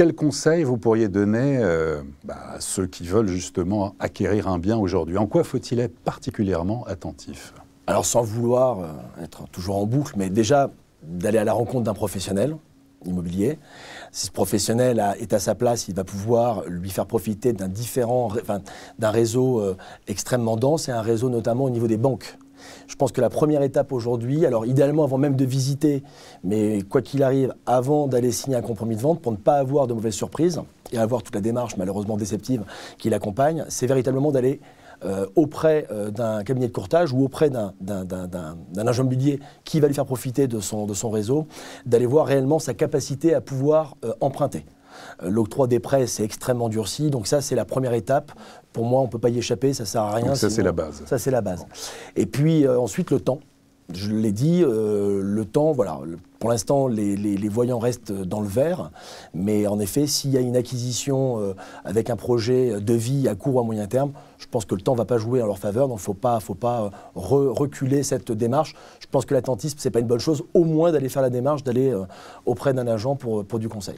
quel conseil vous pourriez donner à ceux qui veulent justement acquérir un bien aujourd'hui? En quoi faut-il être particulièrement attentif? Alors sans vouloir être toujours en boucle, mais déjà d'aller à la rencontre d'un professionnel immobilier. Si ce professionnel est à sa place, il va pouvoir lui faire profiter d'un réseau extrêmement dense et un réseau notamment au niveau des banques. Je pense que la première étape aujourd'hui, alors idéalement avant même de visiter, mais quoi qu'il arrive, avant d'aller signer un compromis de vente, pour ne pas avoir de mauvaises surprises et avoir toute la démarche malheureusement déceptive qui l'accompagne, c'est véritablement d'aller auprès d'un cabinet de courtage ou auprès d'un agent immobilier qui va lui faire profiter de son réseau, d'aller voir réellement sa capacité à pouvoir emprunter. L'octroi des prêts, c'est extrêmement durci, donc ça, c'est la première étape. Pour moi, on ne peut pas y échapper, ça ne sert à rien. Donc ça, c'est la base. Ça, c'est la base. Et puis, ensuite, le temps. Je l'ai dit, le temps, voilà. Pour l'instant, les voyants restent dans le vert. Mais en effet, s'il y a une acquisition avec un projet de vie à court ou à moyen terme, je pense que le temps ne va pas jouer en leur faveur. Donc, il ne faut pas reculer cette démarche. Je pense que l'attentisme, ce n'est pas une bonne chose. Au moins d'aller faire la démarche, d'aller auprès d'un agent pour du conseil.